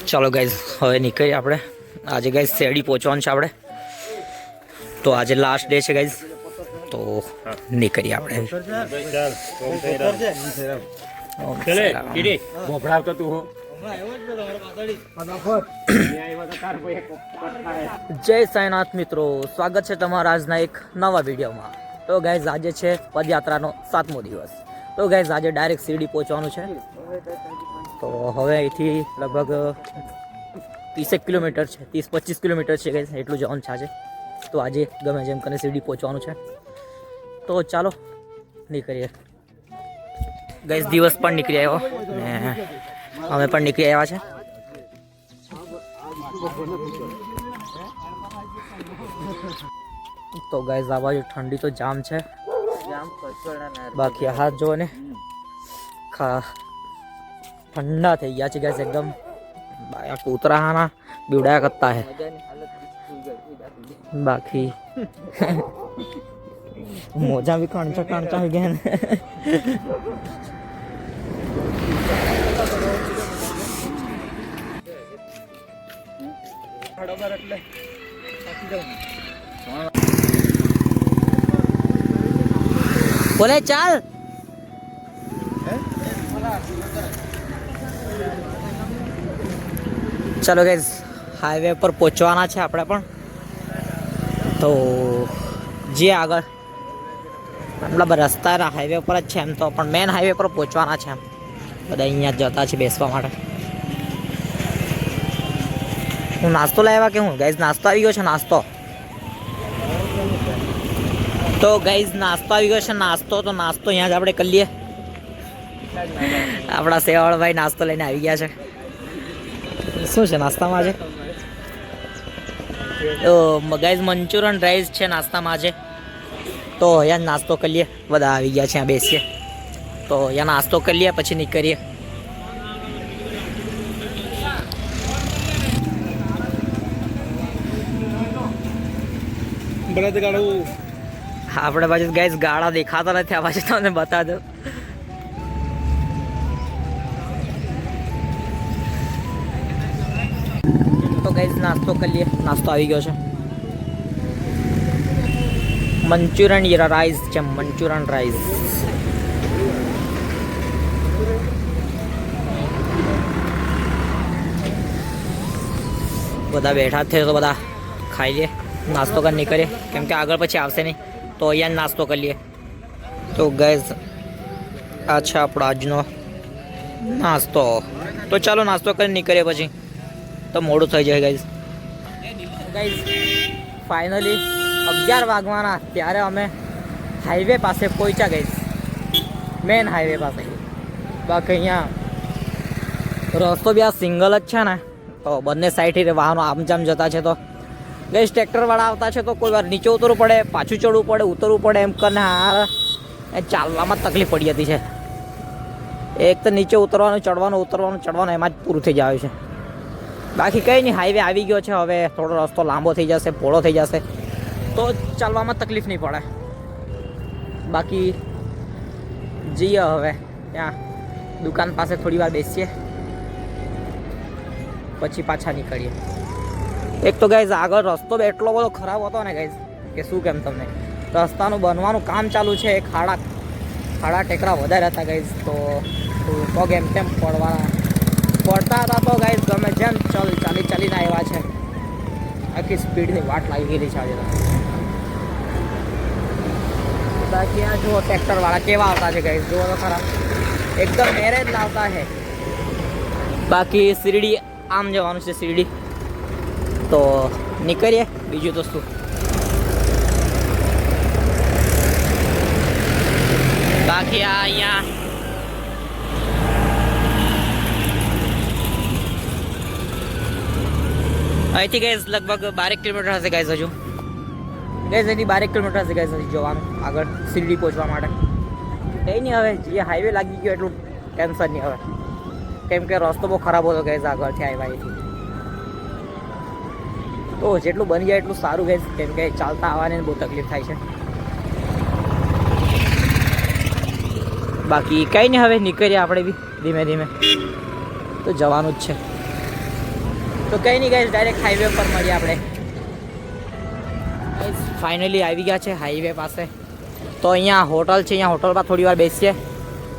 ચાલો ગાઈઝ હવે નીકળીએ આપણે. આજે ગાઈઝ શેરડી પહોંચવાનું છે આપણે. તો આજે લાસ્ટ ડે છે ગાઈઝ, તો નીકળીએ આપણે. જય સાંઈનાથ મિત્રો, સ્વાગત છે તમારા આજના એક નવા વિડીયોમાં. તો ગાઈઝ આજે છે પદયાત્રાનો 7મો દિવસ. તો ગાઈઝ આજે ડાયરેક્ટ શિરડી પહોંચવાનું છે. તો હવે અહીંથી લગભગ 30 કિલોમીટર છે, 30-25 કિલોમીટર છે ગાઈઝ, એટલું જવાનું છે આજે. તો આજે ગમે જેમ કરીને શિરડી પહોંચવાનું છે. તો ચાલો નીકળીએ ગાઈઝ. દિવસ પણ નીકળી આવ્યો ને અમે પણ નીકળી આવ્યા છે. તો ગાઈઝ આ બાજુ ઠંડી તો જામ છે, બાકી હાથ જો ને ठंडा થઈ ગયા છે ગાઈસ एकदम. ઉતરાહાના બીવડાયા કરતા હે બાકી મોજા भी કણચા હે ગયા ને. બોલે ચાલ. चलो गाइस हाईवे पर पहुंचवाना છે આપણે પણ. તો જે આગળ મતલબ રસ્તા હાઈવે પર જ છે એમ તો, પણ મેન હાઈવે પર પહોંચવાના છે એમ. બધા અહીંયા જ જતા છે બેસવા માટે. હું નાસ્તો લાવ્યા કે હું ગાઈઝ? નાસ્તો આવી ગયો છે, નાસ્તો. તો ગાઈઝ નાસ્તો આવી ગયો છે, નાસ્તો. તો નાસ્તો અહીંયા જ આપણે કરી લઈએ. આપણા સેવાળભાઈ નાસ્તો લઈને આવી ગયા છે. શું છે નાસ્તામાં આજે? ગાઈઝ મંચુરિયન રાઈસ છે નાસ્તામાં આજે. તો અહીંયા નાસ્તો કરી લઈએ. બધા આવી ગયા છે, અહીંયા બેસીએ. તો અહીંયા નાસ્તો કરી લઈએ પછી નીકળીએ. આપણે બાજુ ગાઈઝ ગાળા દેખાતા નથી. આ બાજુ તમને બતા દો. તો ગાઈઝ નાસ્તો કરી લઈએ. નાસ્તો આવી ગયો છે. મંચુરિયન રાઈસ છે, મંચુરિયન રાઈસ. બધા બેઠા છે તો બધા ખાઈ લઈએ, નાસ્તો કરી નીકળીએ. કેમ કે આગળ પછી આવશે નહીં, તો અહીંયા નાસ્તો કરી લઈએ. તો ગાઈઝ આ છે આપણો આજનો નાસ્તો. તો ચાલો નાસ્તો કરી નીકળીએ, પછી તો મોડું થઈ જાય ગાઈઝ. ફાઇનલી 11 વાગવાના ત્યારે અમે હાઈવે પાસે પહોંચ્યા ગાઈઝ, મેન હાઈવે પાસે. બાકી અહીંયા રસ્તો બી આ સિંગલ જ છે ને, તો બંને સાઈડથી વાહનો આમ જામ જતા છે. તો ગાઈઝ ટ્રેક્ટરવાળા આવતા છે તો કોઈ વાર નીચે ઉતરવું પડે, પાછું ચડવું પડે, ઉતરવું પડે, એમ કરીને આ ચાલવામાં તકલીફ પડી હતી છે. એક તો નીચે ઉતરવાનું, ચડવાનું, ઉતરવાનું, ચડવાનું, એમાં જ પૂરું થઈ જાય છે. બાકી કંઈ નહીં, હાઈવે આવી ગયો છે. હવે થોડો રસ્તો લાંબો થઈ જશે, પહોળો થઈ જશે, તો ચાલવામાં તકલીફ નહીં પડે. બાકી જઈએ હવે ત્યાં દુકાન પાસે થોડી વાર બેસીએ, પછી પાછા નીકળીએ. એક તો ગાઈઝ આગળ રસ્તો એટલો બધો ખરાબ હતો ને ગાઈઝ કે શું કેમ તમને. રસ્તાનું બનવાનું કામ ચાલુ છે. ખાડા ટેકરા વધારે હતા ગાઈઝ, તો પગ એમ તેમ પડતા હતા. તો ગાઈઝ ગમે જેમ ચાલીને આવ્યા છે. આખી સ્પીડની વાટ લાગી ગયેલી છે આજે. બાકી આ જુઓ ટ્રેક્ટરવાળા કેવા આવતા છે ગાઈઝ, જુઓ તો ખરા, એકદમ મેરેજ લાવતા છે. બાકી શિરડી આમ જવાનું છે, શિરડી. તો નીકળીએ, બીજું તો શું. બાકી આ અહીંયા અહીંથી ગાઈઝ લગભગ 12 કિલોમીટર હશે ગાઈઝ. હજુ ગાઈઝ અહીંથી 12 કિલોમીટર હશે ગાઈઝ હજી જવાનું આગળ શિરડી પહોંચવા માટે. કંઈ નહીં, હવે જે હાઈવે લાગી ગયો એટલું ટેન્શન નહીં હવે. કેમ કે રસ્તો બહુ ખરાબ હતો ગાઈઝ આગળથી આવ્યા અહીંથી. તો જેટલું બની જાય એટલું સારું ગાઈઝ, કેમ કે ચાલતા આવવાની બહુ તકલીફ થાય છે. બાકી કંઈ નહીં, હવે નીકળીએ આપણે બી ધીમે ધીમે. તો જવાનું જ છે. તો કંઈ નહીં ગાઈસ, ડાયરેક્ટ હાઈવે પર મળીએ આપણે. ફાઇનલી આવી ગયા છે હાઈવે પાસે. તો અહીંયા હોટલ છે, અહીંયા હોટલમાં થોડી વાર બેસીએ,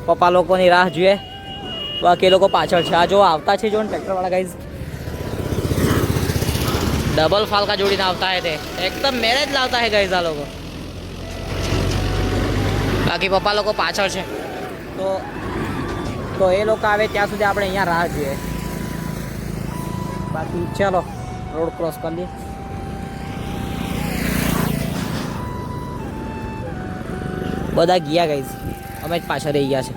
પપ્પા લોકોની રાહ જોઈએ. બાકી એ લોકો પાછળ છે. આ જો આવતા છે જો ને ટ્રેક્ટરવાળા ગાઈઝ, ડબલ ફાલકા જોડીને આવતા હે. તે એકદમ મેરેજ લાવતા હે ગાઈઝ આ લોકો. બાકી પપ્પા લોકો પાછળ છે. તો એ લોકો આવે ત્યાં સુધી આપણે અહીંયા રાહ જોઈએ. બાકી ચલો રોડ ક્રોસ કરી લઈએ. બધા ગયા ગાઈઝ, અમે જ પાછળ રહી ગયા છે.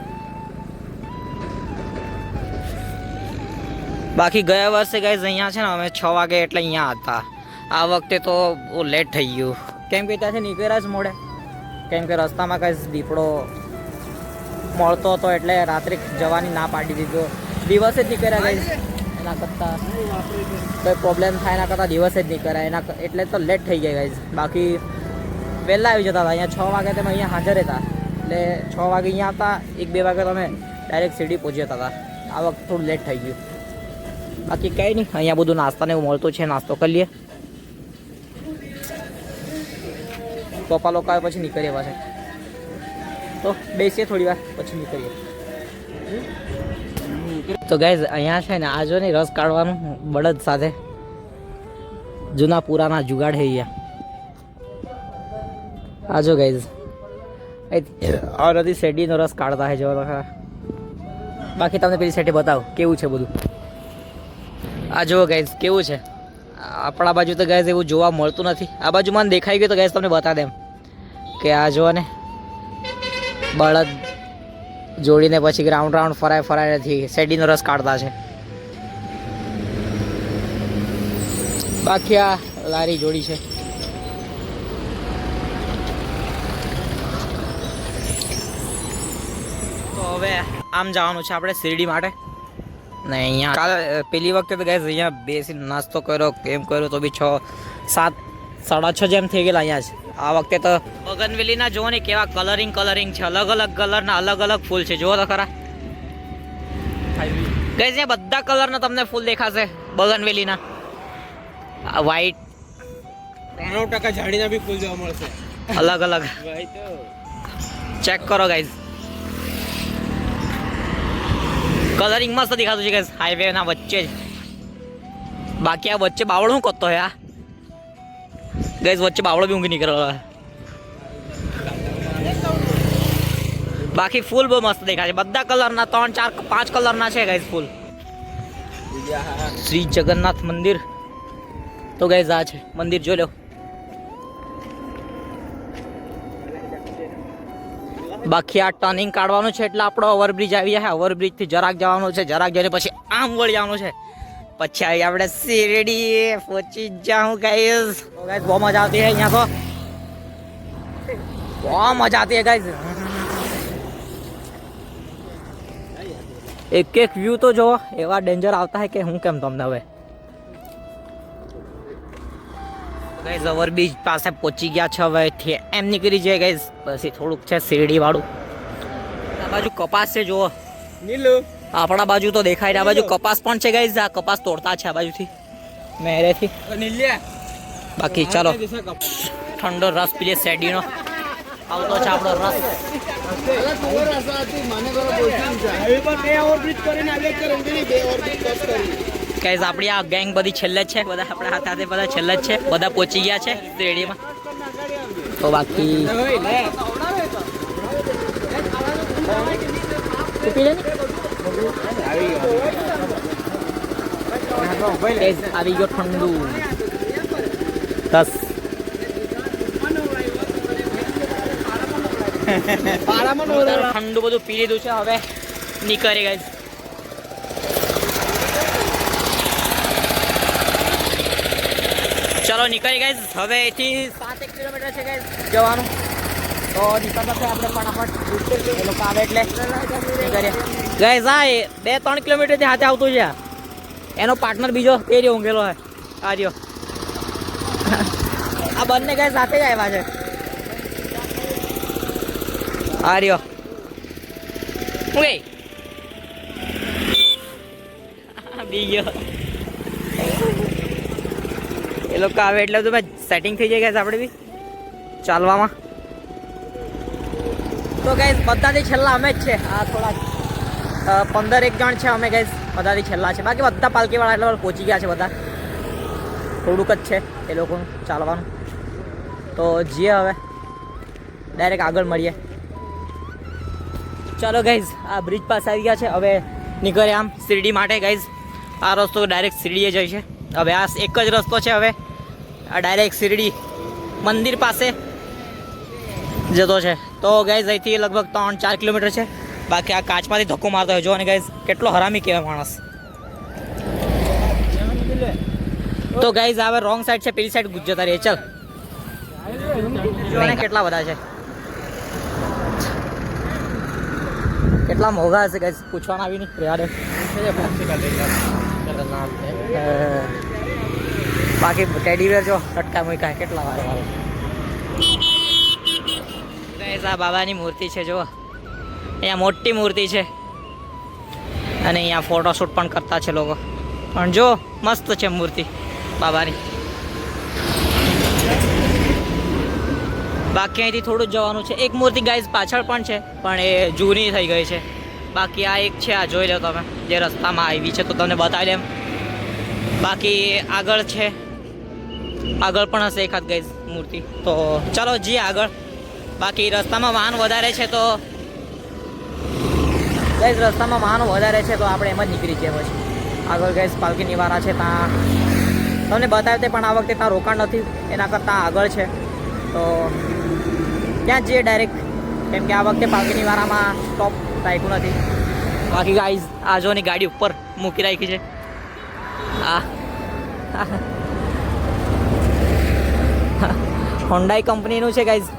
બાકી ગયા વર્ષે ગાઈઝ અહીંયા છે ને અમે 6 વાગે એટલે અહીંયા હતા. આ વખતે તો બહુ લેટ થઈ ગયું, કેમ કે ત્યાંથી નીકળ્યા જ મોડે. કેમ કે રસ્તામાં ગાઈઝ દીપડો મળતો હતો એટલે રાત્રે જવાની ના પાડી દીધો. દિવસે જ નીકળ્યા ગાઈઝ, એના કરતાં કોઈ પ્રોબ્લેમ થાય એના કરતાં દિવસે જ નીકળ્યા એના એટલે તો લેટ થઈ ગયા ગાઈઝ. બાકી વહેલા આવી જતા હતા. અહીંયા 6 વાગે તમે અહીંયા હાજર હતા એટલે 6 વાગે અહીંયા હતા, 1-2 વાગે તમે ડાયરેક્ટ સીડી પહોંચી જતા હતા. આ વખત થોડું લેટ થઈ ગયું. બાકી કંઈ નહીં, અહીંયા બધું નાસ્તાને એવું મળતું છે, નાસ્તો કરી લઈએ. પપ્પા લોકો આવે પછી નીકળીએ પાછા. તો બેસીએ થોડી વાર પછી નીકળીએ. તો ગાઈઝ અહીંયા છે ને આ જો ને રસ કાઢવાનું બળદ સાથે, જૂના પુરાના જુગાડ છે અહીંયા. આ જો ગાઈઝ આ બધી શેરડીનો રસ કાઢતા છે જો. બાકી તમને પેલી સાઈડે બતાવો કેવું છે બધું. આ જુઓ ગાઈઝ કેવું છે. આપણા બાજુ તો ગાઈઝ એવું જોવા મળતું નથી. આ બાજુ મને દેખાઈ ગયું તો ગાઈઝ તમને બતા દેમ કે આ જુઓ ને બળદ જોડીને પછી રાઉન્ડ ફરાય નથી, શેરડીનો રસ કાઢતા છે. બાકી આ લારી જોડી છે. તો હવે આમ જવાનું છે આપણે શિરડી માટે. ને અહીંયા કાલે પેલી વખતે તો ગાઈઝ અહીંયા બેસીને નાસ્તો કર્યો, એમ કર્યો તો બી 6-7 6:30 જેમ થઈ ગયેલા અહીંયા જ. આ વખતે તો બગનવેલીના જુઓ ને કેવા કલરિંગ છે, અલગ અલગ કલરના અલગ અલગ ફૂલ છે. જુઓ તો ખરા ગાઈઝ, અહીંયા બધા કલરના તમને ફૂલ દેખાશે બગનવેલીના. વ્હાઈટ 90% ઝાડીના બી ફૂલ જોવા મળશે અલગ અલગ. ચેક કરો ગાઈઝ, કલરિંગ મસ્ત દેખાતું છે ગાઈઝ હાઈવે ના વચ્ચે જ. બાકી આ વચ્ચે બાવળો શું કરતો હે આ ગાઈઝ, વચ્ચે બાવળો બી ઊંઘી નીકળેલો. બાકી ફૂલ બહુ મસ્ત દેખાય છે, બધા કલરના 3, 4, 5 કલરના છે ગાઈઝ ફૂલ. શ્રી જગન્નાથ મંદિર. તો ગાઈઝ આ છે મંદિર, જોઈ લો. બાકી આ ટર્નિંગ કાઢવાનું છે એટલે આપણો ઓવરબ્રિજ આવી જાય. ઓવરબ્રિજ થી જરાક જવાનું છે, જરાક જઈને પછી આમ વળી જવાનું છે, પછી આવી આપણે શિરડી પહોંચી જાઉં ગાઈઝ. ગાઈઝ બહુ મજા આવતી है यहाँ तो, बहुत मजा आती है गाइस. એક વ્યૂ તો જો એવા ડેન્જર આવતા है કે હું કેમ તમને હવે. ગાઈઝ ઓવરબ્રિજ પાસે પહોંચી ગયા છે. હવે એમ નીકળી જાય ગાઈઝ, પછી થોડુંક છે શિરડી વાળું. આ બાજુ કપાસ છે જુઓ, નીલુ આપણા બાજુ તો દેખાય. આ બાજુ કપાસ પણ છે ગાઈઝ, આ કપાસ તોડતા છે આ બાજુથી મેરેથી. બાકી ચાલો ઠંડો રસ પીએ શેરડીનો. આવતો છે આપણો રસ. ગાઈઝ આપણી આ ગેંગ બધી છેલ્લે જ છે, બધા આપણા હાથે બધા છેલ્લે જ છે, બધા પહોંચી ગયા છે શેરડીમાં. તો બાકી આવી ગયો ઠંડુ રસ. ઠંડુ બધું પી લીધું છે, હવે નીકળી ગાઈઝ. ચલો નીકળી ગાઈઝ. હવે એથી 7 કિલોમીટર છે ગાઈઝ જવાનું. તો નીકળતા છે આપણે ફટાફટ, એ લોકો આવે એટલે નીકળીએ ગાઈઝ. આ 2-3 કિલોમીટરથી હાથે આવતું છે. એનો પાર્ટનર બીજો એ રહ્યો ઊંઘેલો છે, આ રહ્યો. આ બંને ગાઈઝ સાથે જ આવ્યા છે. આ રહ્યો બી ગયો એ લોકો આવે એટલે તો ભાઈ સેટિંગ થઈ જાય ગાઈસ આપણે બી ચાલવામાં. તો ગાઈસ બધાથી છેલ્લા અમે જ છે. આ થોડા 15 જણ છે અમે ગાઈસ, બધાથી છેલ્લા છે. બાકી બધા પાલકીવાળા એટલે પહોંચી ગયા છે બધા. થોડુંક જ છે એ લોકોનું ચાલવાનું. તો જઈએ હવે ડાયરેક્ટ આગળ મળીએ. ચાલો ગાઈઝ આ બ્રિજ પાસે આવી ગયા છે. હવે નીકળે આમ શિરડી માટે ગાઈઝ. આ રસ્તો ડાયરેક્ટ શિરડીએ જાય છે. હવે આ એક જ રસ્તો છે. હવે આ ડાયરેક્ટ શિરડી મંદિર પાસે જતો છે. તો ગાઈઝ અહીંથી લગભગ 3-4 કિલોમીટર છે. બાકી આ કાચમાંથી ધક્કો મારતો હોય જો ને ગાઈઝ, કેટલો હરામી કહેવાય માણસ. તો ગાઈઝ હવે રોંગ સાઈડ છે, પેલી સાઈડ જતા રહીએ. ચાલ જો ને કેટલા બધા છે, કેટલા મોંઘા હશે ગાઈઝ, પૂછવાના આવી નહીં યાર. બાકી ટેડી બેર જો ટટકા મૂક્યા કેટલા વાર ગાઈઝ. આ બાબાની મૂર્તિ છે જો, અહીંયા મોટી મૂર્તિ છે અને અહીંયા ફોટોશૂટ પણ કરતા છે લોકો. પણ જો મસ્ત છે મૂર્તિ બાબાની. બાકી અહીંથી થોડું જ જવાનું છે. એક મૂર્તિ ગાઈઝ પાછળ પણ છે પણ એ જૂની થઈ ગઈ છે. બાકી આ એક છે, આ જોઈ લો તમે, જે રસ્તામાં આવી છે તો તમને બતાવી દે એમ. બાકી આગળ છે, આગળ પણ હશે એકાદ ગાઈઝ મૂર્તિ. તો ચાલો જઈએ આગળ. બાકી રસ્તામાં વાહન વધારે છે તો ગાઈઝ, રસ્તામાં વાહનો વધારે છે તો આપણે એમ જ નીકળી જઈએ પછી. આગળ ગાઈઝ પાલકીની વાળા છે, ત્યાં તમને બતાવતે પણ આ વખતે ત્યાં રોકાણ નથી, એના કરતાં આગળ છે તો ત્યાં જઈએ ડાયરેક્ટ. કેમ કે આ વખતે પાલકીની વાળામાં સ્ટોપ રાખ્યું નથી. બાકી ગાઈઝ આ જોની ગાડી ઉપર મૂકી રાખી છે. આ હોન્ડાઈ કંપનીનું છે ગાઈઝ.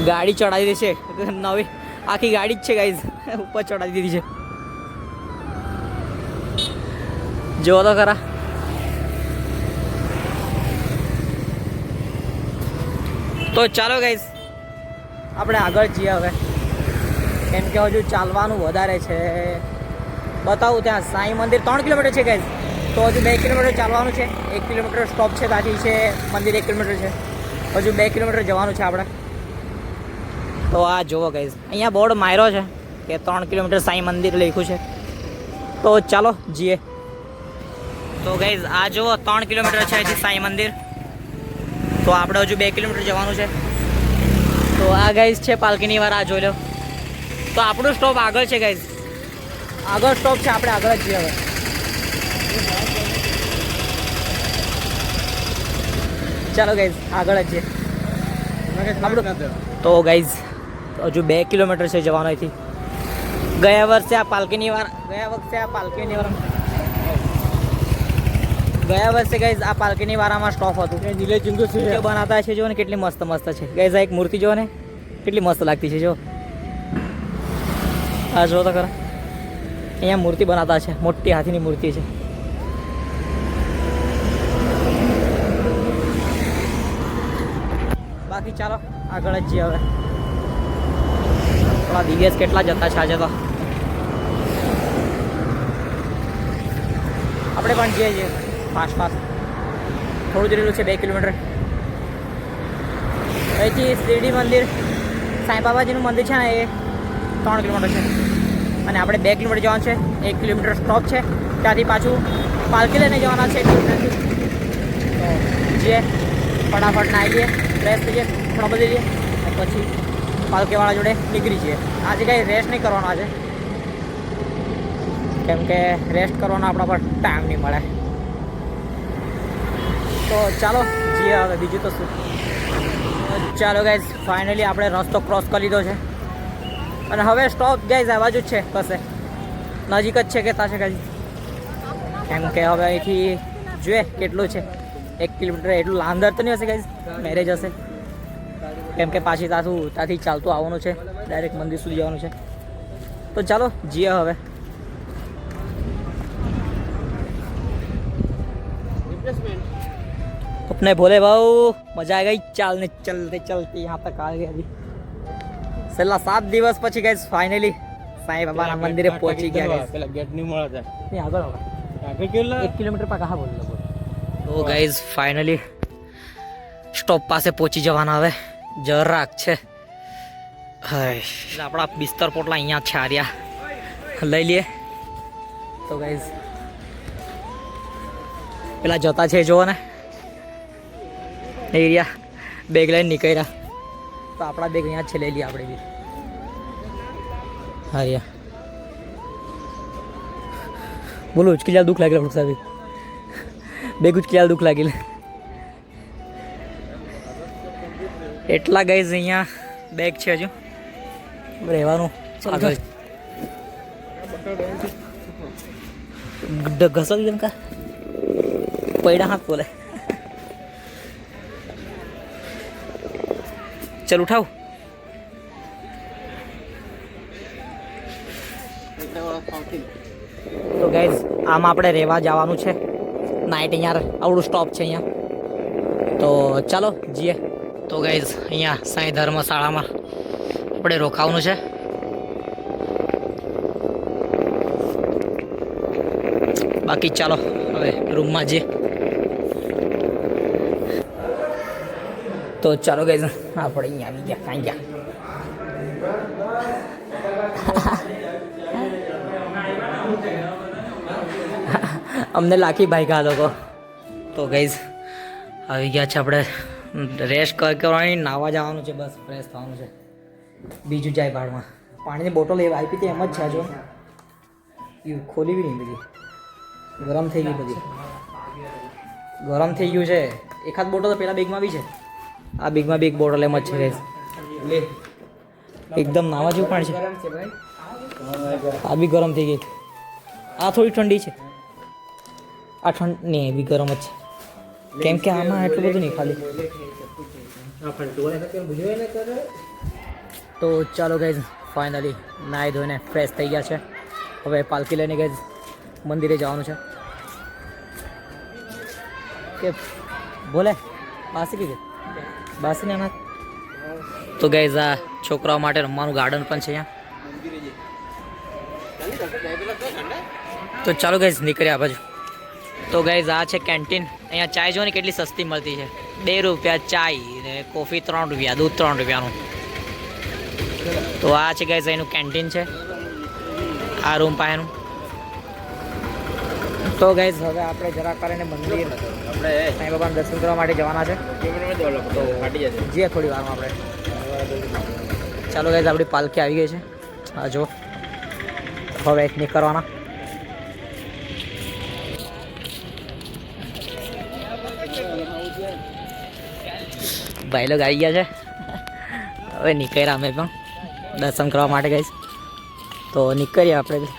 ગાડી ચડાવી દીધી છે નવી, આખી ગાડી જ છે ગાઈઝ, ઉપર ચડાવી દીધી છે. જો તો ખરા. તો ચાલો ગાઈઝ આપણે આગળ જઈએ હવે, કેમ કે હજુ ચાલવાનું વધારે છે. બતાવું ત્યાં સાંઈ મંદિર 3 કિલોમીટર છે ગાઈઝ, તો હજુ 2 કિલોમીટર ચાલવાનું છે. 1 કિલોમીટર સ્ટોપ છે, ત્યાંથી છે મંદિર 1 કિલોમીટર છે. હજુ 2 કિલોમીટર જવાનું છે આપણે. તો આ જુઓ ગાઈઝ, અહીંયા બોર્ડ માર્યો છે કે 3 કિલોમીટર સાંઈ મંદિર લખ્યું છે. તો ચાલો જઈએ. તો ગાઈઝ આ જુઓ 3 કિલોમીટર છે અહીંથી સાંઈ મંદિર. તો આપણે હજુ 2 કિલોમીટર જવાનું છે. તો આ ગાઈઝ છે પાલકીની વાર, આ જોઈ લો. તો આપણું સ્ટોપ આગળ છે ગાઈઝ, આગળ સ્ટોપ છે, આપણે આગળ જ જઈએ હવે. ચાલો ગાઈઝ આગળ જ જઈએ આપણું. તો ગાઈઝ હજુ 2 કિલોમીટર છે જવાનું અહીંથી. ગયા વર્ષે આ પાલકીની વાર ગયા વર્ષે ગાઈઝ આ પાલકીની વારામાં સ્ટોપ હતું. બનાવતા છે જો ને, કેટલી મસ્ત મસ્ત છે ગાઈઝ. આ એક મૂર્તિ જો ને કેટલી મસ્ત લાગતી છે જો, આ જો તો ખરા. અહીંયા મૂર્તિ બનાવતા છે, મોટી હાથીની મૂર્તિ છે. બાકી ચાલો આગળ જ જઈએ હવે. થોડા દિવસ કેટલા જતા છે આજે તો. આપણે પણ જઈએ છીએ ફાસ્ટ થોડું જ રહેલું છે, 2 કિલોમીટર. અહીંથી શિરડી મંદિર, સાંઈ બાબાજીનું મંદિર છે ને, એ 3 કિલોમીટર છે અને આપણે 2 કિલોમીટર જવાનું છે. 1 કિલોમીટર સ્ટોપ છે, ત્યાંથી પાછું પાલકી લઈને જવાના છે 1 કિલોમીટરથી. તો જે ફટાફટ નાહી લઈએ, ફ્રેશ થઈ જઈએ, થોડા બધી લઈએ અને પછી પાલકીવાળા જોડે નીકળી જઈએ. આજે કંઈ રેસ્ટ નહીં કરવાનો આજે, કેમ કે રેસ્ટ કરવાનો આપણા પર ટાઈમ નહીં મળે. તો ચાલો જઈએ હવે, બીજું તો શું. ચાલો ગાઈઝ ફાઇનલી આપણે રસ્તો ક્રોસ કરી લીધો છે અને હવે સ્ટોપ ગાઈઝ આ બાજુ જ છે, કશે નજીક જ છે કે તાશે ગાઈઝ. કેમ કે હવે અહીંથી જોઈએ કેટલું છે, 1 કિલોમીટર એટલું અંદર તો નહીં હશે ગાઈઝ, મેરેજ હશે. કેમ કે પાછી ત્યાંથી ચાલતું આવવાનું છે, ડાયરેક્ટ મંદિર સુધી જવાનું છે. તો ચાલો જઈએ હવે. अपने भोले भाऊ मजा आ गई चालने चलते चलते यहाँ तक आ गए. अभी છેલ્લા 7 દિવસ પછી ગાઈઝ ફાઇનલી સાંઈ બાબાના મંદિરે પહોંચી ગયા guys. પેલા ગેટ ની મળે છે અહીં આગળ આવો. આગળ કેટલા 1 કિલોમીટર પર કહા બોલ તો ગાઈઝ ફાઇનલી સ્ટોપ પાસે પહોંચી જવાના હવે જરાક છે. હાય આપણા બિસ્તર પોટલા અહીંયા છે આર્યા લઈ લઈએ. તો ગાઈઝ પેલા જતા છે જુઓ ને એરિયા બેગ લઈને નીકળ્યા. તો આપણા બેગ અહીંયા જ છે લઈ લઈએ આપણે બી. હાર્યા બોલો ઉચકી જા દુઃખ લાગેલા વૃક્ષાભી બેગ ઉચકી જા દુઃખ લાગેલા. એટલા ગાઈઝ અહીંયા બેગ છે હજુ રહેવાનું આગળ ઘસો દીધું કા પૈડા હાથ બોલે. ચલ ઉઠાવ. તો ગાઈઝ આમ આપણે રહેવા જવાનું છે નાઇટ. અહીંયા આવડું સ્ટોપ છે અહીંયા. તો ચાલો જઈએ. તો ગાઈઝ અહીંયા સાંઈ ધર્મશાળામાં આપણે રોકાવાનું છે. બાકી ચાલો હવે રૂમમાં જઈએ. તો ચાલો ગાઈઝ આપણે અહીંયા આવી ગયા. કાંઈ ગયા અમને લાખી ભાઈ કા લોકો. તો ગાઈઝ આવી ગયા છે આપણે. રેસ્ટ કરવાની નાવા જવાનું છે બસ ફ્રેશ થવાનું છે. બીજું જાય ભાડમાં પાણીની બોટલ એ આપી હતી એમ જ છે. જો એ ખોલી બી નહીં બધી ગરમ થઈ ગઈ. બધી ગરમ થઈ ગયું છે. એકાદ બોટલ તો પેલા બેગમાં બી છે. આ બેગમાં બી એક બોટલ એમ જ છે ગાઈઝ. એકદમ નાવા જેવું પાણી છે. આ બી ગરમ થઈ ગઈ. આ થોડી ઠંડી છે. આ ઠંડ નહીં એ બી ગરમ જ છે. કેમ કે આમાં એટલું બધું નહીં ખાલી. તો ચાલો ગાઈઝ ફાઇનલી નાહી ધોઈને ફ્રેશ થઈ ગયા છે. હવે પાલકી લઈને ગાઈઝ મંદિરે જવાનું છે. કે બોલે બાસી કીધું બાસી ને અનાજ. તો ગાઈઝ આ છોકરાઓ માટે રમવાનું ગાર્ડન પણ છે અહીંયા. તો ચાલો ગાઈઝ નીકળ્યા બાજુ. તો ગાઈઝ આ છે કેન્ટીન. અહીંયા ચાય જો ને કેટલી સસ્તી મળતી છે. 2 રૂપિયા ચાય ને કોફી 3 રૂપિયા, દૂધ 3 રૂપિયાનું. તો આ છે ગાઈઝ એનું કેન્ટીન છે આ રૂમ પાસેનું. તો ગાઈઝ હવે આપણે જરા કરીને મંદિર આપણે સાંઈ બાબાના દર્શન કરવા માટે જવાના છે. તો જઈએ થોડી વારમાં આપણે. ચાલો ગાઈઝ આપણી પાલકી આવી ગઈ છે. હા જો હવે નીકળવાના. ભાઈ લોગ આવી ગયા છે. હવે નીકળ્યા અમે પણ દર્શન કરવા માટે ગાઈઝ. તો નીકળીએ આપણે.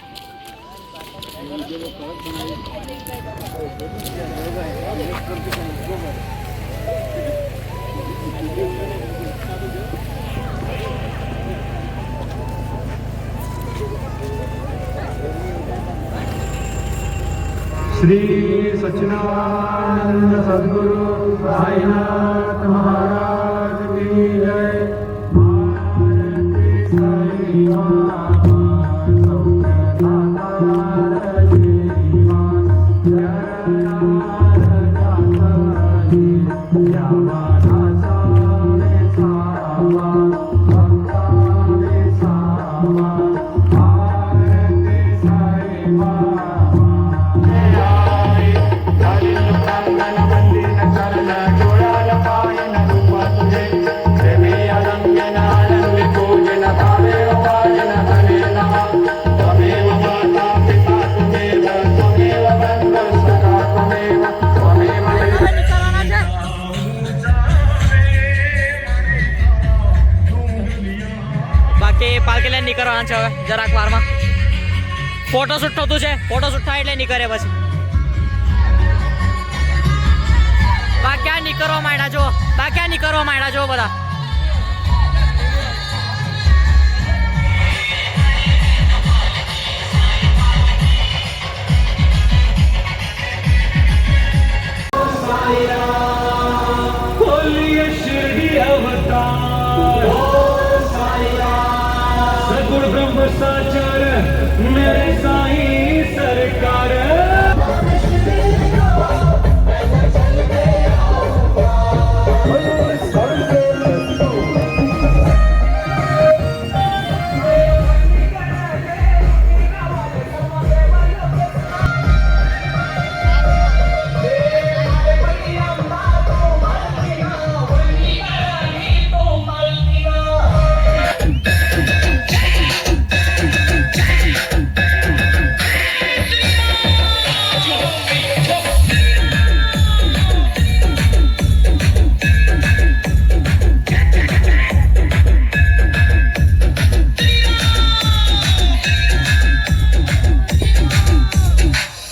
श्री सच्चिदानंद सद्गुरु साईनाथ महाराज की जय। भारती साई माता सौख्यदाता जीवा जगन्नाथ दाताजी यावाना सावे सावा भक्तावे सावा। भारती साई माता બાકી પાલકી લઈને નીકળવાના છે હવે જરાક વારમાં. ફોટોશૂટ થતું છે. ફોટોશૂટ થાય એટલે નીકળે પછી. બાકી નીકળવા માંડ્યા જો. બાકી નીકળવા માંડ્યા જો બધા. सद्गुरु ब्रह्म साचार मेरे साईं सरकार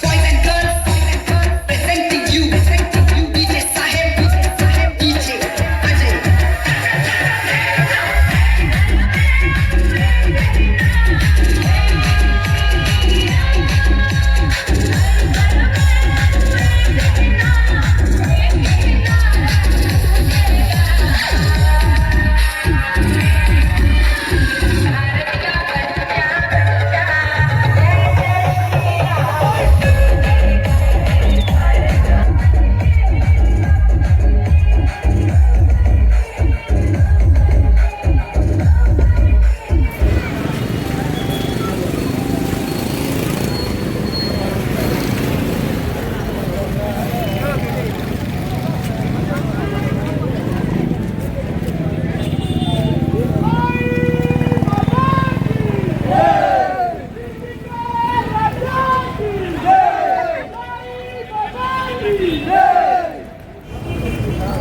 Boys and girls, presenting you, DJ Saheb, DJ Ajay.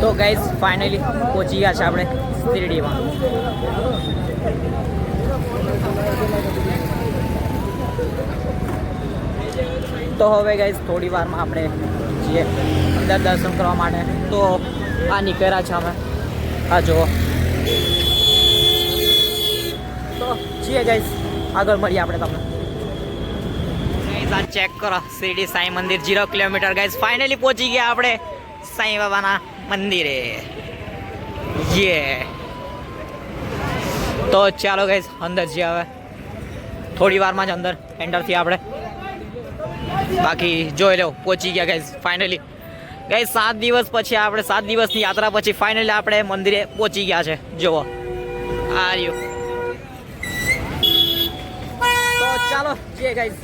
તો ગાઈઝ ફાઇનલી પહોંચી ગયા છે આપણે શિરડીમાં. તો હવે ગાઈઝ થોડી વારમાં આપણે જઈએ અંદર દર્શન કરવા માટે. તો આ નીકળ્યા છે અમે, આ જુઓ. તો જઈએ ગાઈઝ, આગળ મળીએ આપણે તમને. ગાઈઝ આ ચેક કરો, શિરડી સાંઈ મંદિર 0 કિલોમીટર. ગાઈઝ ફાઇનલી પહોંચી ગયા આપણે સાંઈ બાબાના મંદિરે. યે તો ચાલો ગાઈઝ અંદર જઈએ હવે. થોડી વારમાં જ અંદર એન્ટર થઈએ આપણે. બાકી જોઈ લો, પહોંચી ગયા ગાઈઝ ફાઇનલી. ગાઈઝ 7 દિવસ પછી આપણે 7 દિવસની યાત્રા પછી ફાઇનલી આપણે મંદિરે પહોંચી ગયા છે. જુઓ આ રહ્યું. તો ચાલો જઈએ ગાઈઝ.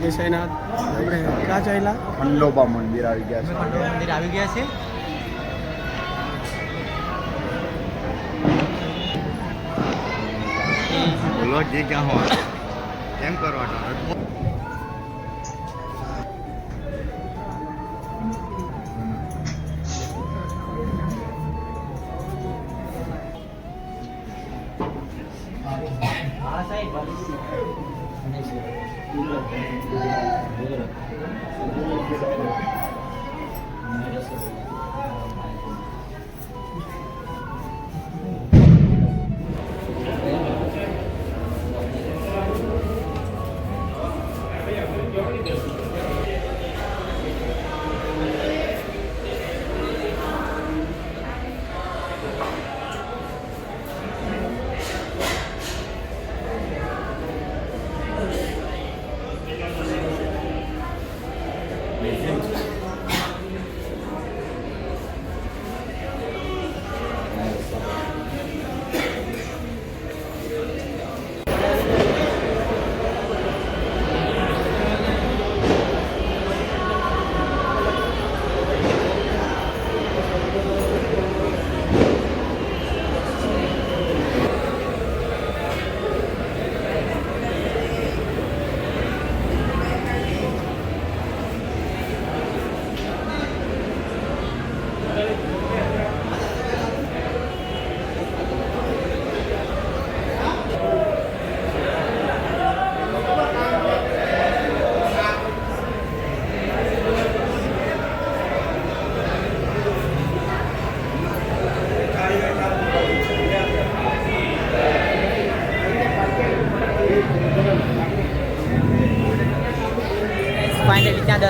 જય સાઈનાથ. આપણે ક્યાં ચાલ્યા? ખંડોબા મંદિર આવી ગયા છે. ખંડોબા મંદિર આવી ગયા છે. બોલો જે ક્યાં હોય કેમ કરવા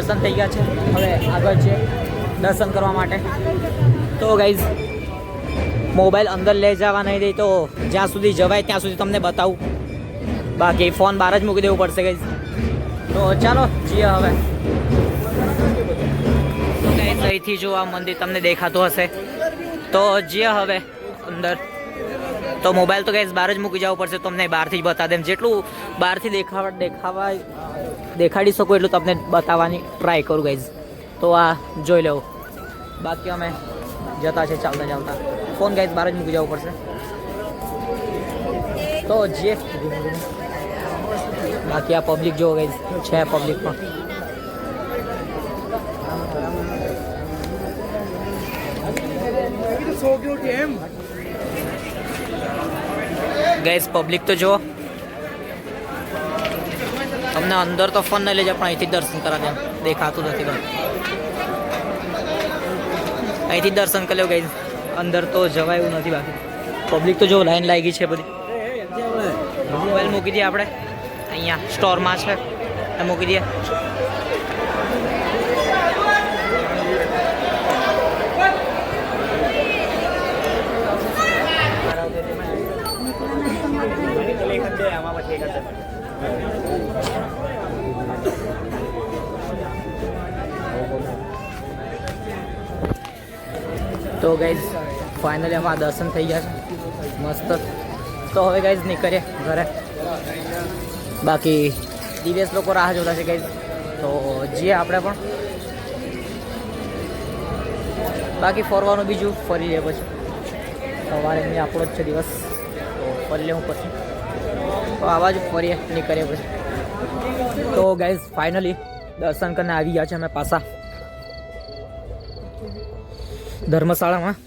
દર્શન થઈ ગયા છે. હવે આગળ છે દર્શન કરવા માટે. તો ગાઈઝ મોબાઈલ અંદર લઈ જવા નહીં દે તો જ્યાં સુધી જવાય ત્યાં સુધી તમને બતાવું, બાકી ફોન બહાર જ મૂકી દેવું પડશે ગાઈઝ. તો ચાલો જઈએ હવે. ગાઈઝ અહીંથી જો આ મંદિર તમને દેખાતું હશે, તો જઈએ હવે અંદર. તો મોબાઈલ તો ગાઈઝ બહાર જ મૂકી જવું પડશે, તમને બહારથી જ બતા દેમ. જેટલું બહારથી દેખાડી શકું એટલું તમને બતાવવાની ટ્રાય કરું ગાઈઝ. તો આ જોઈ લેવું, બાકી અમે જતા છે ચાલતા ચાલતા. ફોન ગાઈઝ બહાર જ મૂકી જવું પડશે. તો જે બાકી આ પબ્લિક જો ગાઈઝ છે, પબ્લિક પણ ગાઈઝ પબ્લિક તો જો તમને અંદર તો ફોન નહીં લઈ જાય, પણ અહીંથી દર્શન કરા દે. દેખાતું નથી પણ અહીંથી દર્શન કરી લો ગાઈઝ. અંદર તો જવાય એવું નથી. બાકી પબ્લિક તો જો લાઈન લાગી છે બધી. મોબાઈલ મૂકી દઈએ આપણે અહીંયા સ્ટોરમાં છે, મૂકી દઈએ. તો ગાઈઝ ફાઇનલી અમારા દર્શન થઈ ગયા છે મસ્ત. તો હવે ગાઈઝ નીકળીએ ઘરે. બાકી દિવેશ લોકો રાહ જોતા છે ગાઈઝ, તો જઈએ આપણે પણ. બાકી ફરવાનું બીજું ફરી લે પછી. સવારે આપણો જ છે દિવસ, તો ફરી લેવું પછી. તો આવા જ ફરીએ નીકળીએ પછી. તો ગાઈઝ ફાઇનલી દર્શન કરીને આવી ગયા છે અમે પાછા ધર્મશાળામાં.